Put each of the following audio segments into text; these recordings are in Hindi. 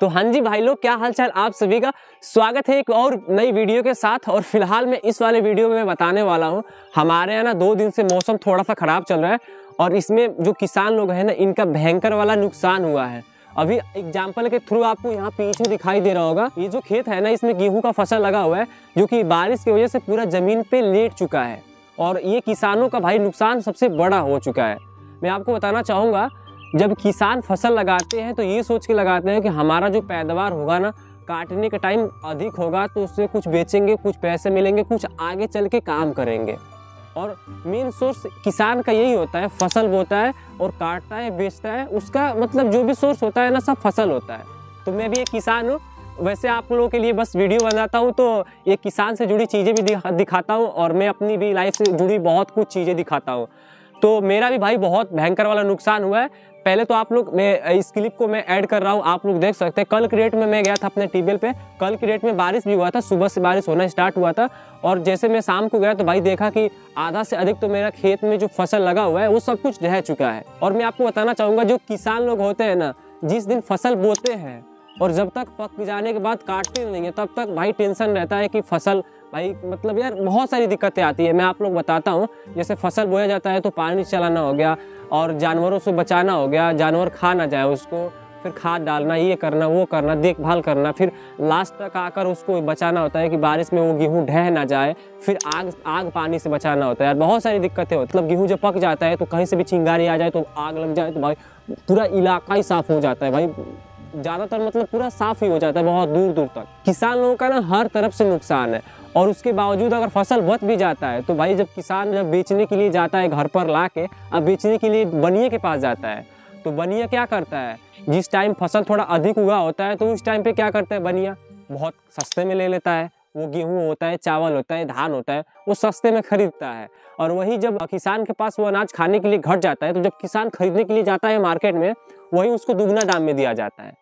तो हाँ जी भाई लोग, क्या हाल चाल आप सभी का। स्वागत है एक और नई वीडियो के साथ। और फिलहाल मैं इस वाले वीडियो में मैं बताने वाला हूँ, हमारे यहाँ ना 2 दिन से मौसम थोड़ा सा खराब चल रहा है और इसमें जो किसान लोग हैं ना, इनका भयंकर वाला नुकसान हुआ है। अभी एग्जाम्पल के थ्रू आपको यहाँ पीछे दिखाई दे रहा होगा, ये जो खेत है ना, इसमें गेहूं का फसल लगा हुआ है जो कि बारिश की वजह से पूरा जमीन पे लेट चुका है और ये किसानों का भाई नुकसान सबसे बड़ा हो चुका है। मैं आपको बताना चाहूँगा, जब किसान फसल लगाते हैं तो ये सोच के लगाते हैं कि हमारा जो पैदावार होगा ना, काटने का टाइम अधिक होगा तो उससे कुछ बेचेंगे, कुछ पैसे मिलेंगे, कुछ आगे चल के काम करेंगे। और मेन सोर्स किसान का यही होता है, फसल बोता है और काटता है, बेचता है, उसका मतलब जो भी सोर्स होता है ना, सब फसल होता है। तो मैं भी एक किसान हूँ, वैसे आप लोगों के लिए बस वीडियो बनाता हूँ तो ये किसान से जुड़ी चीज़ें भी दिखाता हूँ और मैं अपनी भी लाइफ से जुड़ी बहुत कुछ चीज़ें दिखाता हूँ। तो मेरा भी भाई बहुत भयंकर वाला नुकसान हुआ है। पहले तो आप लोग, मैं इस क्लिप को मैं ऐड कर रहा हूँ, आप लोग देख सकते हैं। कल की डेट में मैं गया था अपने ट्यूबवेल पे, कल की डेट में बारिश भी हुआ था, सुबह से बारिश होना स्टार्ट हुआ था और जैसे मैं शाम को गया तो भाई देखा कि आधा से अधिक तो मेरा खेत में जो फसल लगा हुआ है वो सब कुछ ढह चुका है। और मैं आपको बताना चाहूँगा, जो किसान लोग होते हैं ना, जिस दिन फसल बोते हैं और जब तक पक जाने के बाद काटते नहीं है तब तक भाई टेंशन रहता है कि फसल, भाई मतलब यार बहुत सारी दिक्कतें आती है। मैं आप लोग बताता हूँ, जैसे फसल बोया जाता है तो पानी चलाना हो गया और जानवरों से बचाना हो गया, जानवर खा ना जाए उसको, फिर खाद डालना, ये करना, वो करना, देखभाल करना, फिर लास्ट तक आकर उसको बचाना होता है कि बारिश में वो गेहूँ ढह ना जाए, फिर आग पानी से बचाना होता है यार, बहुत सारी दिक्कतें होती है। मतलब गेहूँ जब पक जाता है तो कहीं से भी चिंगारी आ जाए तो आग लग जाए तो भाई पूरा इलाका ही साफ हो जाता है भाई, ज़्यादातर मतलब पूरा साफ ही हो जाता है बहुत दूर दूर तक। किसान लोगों का ना हर तरफ से नुकसान है और उसके बावजूद अगर फसल बच भी जाता है तो भाई जब किसान बेचने के लिए जाता है घर पर ला के, अब बेचने के लिए बनिए के पास जाता है तो बनिया क्या करता है, जिस टाइम फसल थोड़ा अधिक हुआ होता है तो उस टाइम पे क्या करता है, बनिया बहुत सस्ते में ले लेता है। वो गेहूँ होता है, चावल होता है, धान होता है, वो सस्ते में खरीदता है। और वही जब किसान के पास वो अनाज खाने के लिए घट जाता है तो जब किसान खरीदने के लिए जाता है मार्केट में, वही उसको दुगना दाम में दिया जाता है।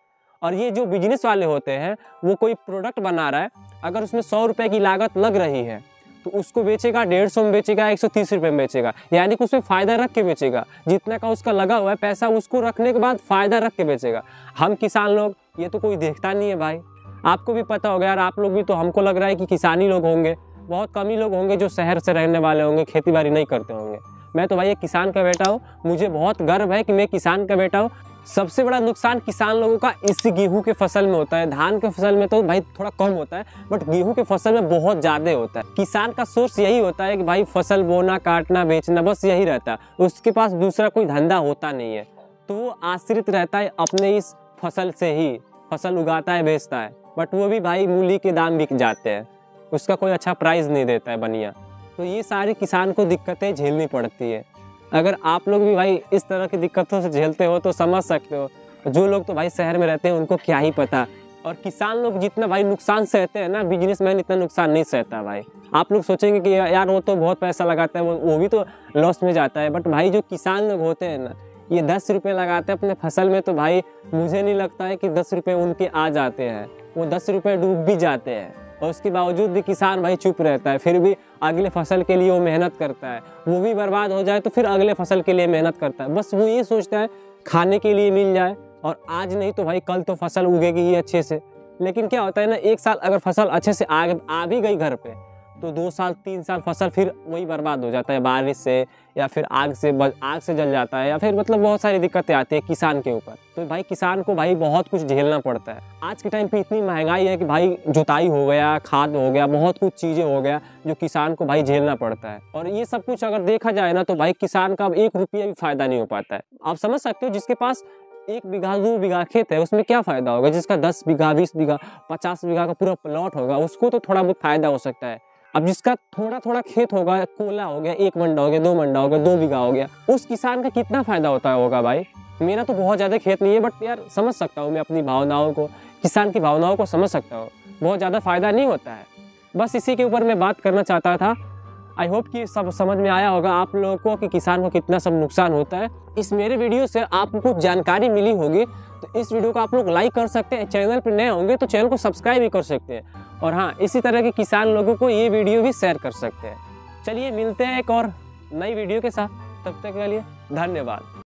और ये जो बिजनेस वाले होते हैं, वो कोई प्रोडक्ट बना रहा है, अगर उसमें 100 रुपये की लागत लग रही है तो उसको बेचेगा 150 में बेचेगा, 130 रुपये में बेचेगा, यानी कि उसमें फ़ायदा रख के बेचेगा। जितना का उसका लगा हुआ है पैसा, उसको रखने के बाद फ़ायदा रख के बेचेगा। हम किसान लोग ये तो कोई देखता नहीं है भाई। आपको भी पता होगा यार, आप लोग भी, तो हमको लग रहा है कि किसानी लोग होंगे, बहुत कम ही लोग होंगे जो शहर से रहने वाले होंगे, खेती बाड़ी नहीं करते होंगे। मैं तो भाई एक किसान का बेटा हूँ, मुझे बहुत गर्व है कि मैं किसान का बेटा हूँ। सबसे बड़ा नुकसान किसान लोगों का इस गेहूं के फसल में होता है। धान के फसल में तो भाई थोड़ा कम होता है, बट गेहूं के फसल में बहुत ज़्यादा होता है। किसान का सोर्स यही होता है कि भाई फसल बोना, काटना, बेचना, बस यही रहता है। उसके पास दूसरा कोई धंधा होता नहीं है, तो वो आश्रित रहता है अपने इस फसल से ही। फसल उगाता है, बेचता है, बट वो भी भाई मूली के दाम बिक जाते हैं, उसका कोई अच्छा प्राइस नहीं देता है बनिया। तो ये सारी किसान को दिक्कतें झेलनी पड़ती है। अगर आप लोग भी भाई इस तरह की दिक्कतों से झेलते हो तो समझ सकते हो, जो लोग तो भाई शहर में रहते हैं उनको क्या ही पता। और किसान लोग जितना भाई नुकसान सहते हैं ना, बिजनेसमैन इतना नुकसान नहीं सहता भाई। आप लोग सोचेंगे कि यार वो तो बहुत पैसा लगाता है, वो भी तो लॉस में जाता है, बट भाई जो किसान लोग होते हैं ना, ये 10 रुपये लगाते हैं अपने फसल में, तो भाई मुझे नहीं लगता है कि 10 रुपये उनके आ जाते हैं। वो 10 रुपये डूब भी जाते हैं और उसके बावजूद भी किसान भाई चुप रहता है, फिर भी अगले फसल के लिए वो मेहनत करता है। वो भी बर्बाद हो जाए तो फिर अगले फसल के लिए मेहनत करता है। बस वो ये सोचता है खाने के लिए मिल जाए, और आज नहीं तो भाई कल तो फसल उगेगी ही अच्छे से। लेकिन क्या होता है ना, एक साल अगर फसल अच्छे से आ भी गई घर पे, तो 2 साल 3 साल फसल फिर वही बर्बाद हो जाता है, बारिश से या फिर आग से जल जाता है, या फिर मतलब बहुत सारी दिक्कतें आती है किसान के ऊपर। तो भाई किसान को भाई बहुत कुछ झेलना पड़ता है। आज के टाइम पे इतनी महंगाई है कि भाई जुताई हो गया, खाद हो गया, बहुत कुछ चीज़ें हो गया जो किसान को भाई झेलना पड़ता है। और ये सब कुछ अगर देखा जाए ना, तो भाई किसान का अब 1 रुपया भी फ़ायदा नहीं हो पाता है। आप समझ सकते हो, जिसके पास 1 बीघा 2 बीघा खेत है उसमें क्या फ़ायदा होगा, जिसका 10 बीघा 20 बीघा 50 बीघा का पूरा प्लॉट होगा उसको तो थोड़ा बहुत फ़ायदा हो सकता है। अब जिसका थोड़ा थोड़ा खेत होगा, कोला हो गया, 1 मंडा हो गया, 2 मंडा हो गया, 2 बीघा हो गया, उस किसान का कितना फ़ायदा होता होगा भाई। मेरा तो बहुत ज़्यादा खेत नहीं है, बट यार समझ सकता हूँ मैं अपनी भावनाओं को, किसान की भावनाओं को समझ सकता हूँ। बहुत ज़्यादा फ़ायदा नहीं होता है। बस इसी के ऊपर मैं बात करना चाहता था। आई होप कि सब समझ में आया होगा आप लोगों को कि किसान को कितना सब नुकसान होता है। इस मेरे वीडियो से आपको कुछ जानकारी मिली होगी, तो इस वीडियो को आप लोग लाइक कर सकते हैं। चैनल पर नए होंगे तो चैनल को सब्सक्राइब भी कर सकते हैं। और हाँ, इसी तरह के किसान लोगों को ये वीडियो भी शेयर कर सकते हैं। चलिए मिलते हैं एक और नई वीडियो के साथ, तब तक के लिए धन्यवाद।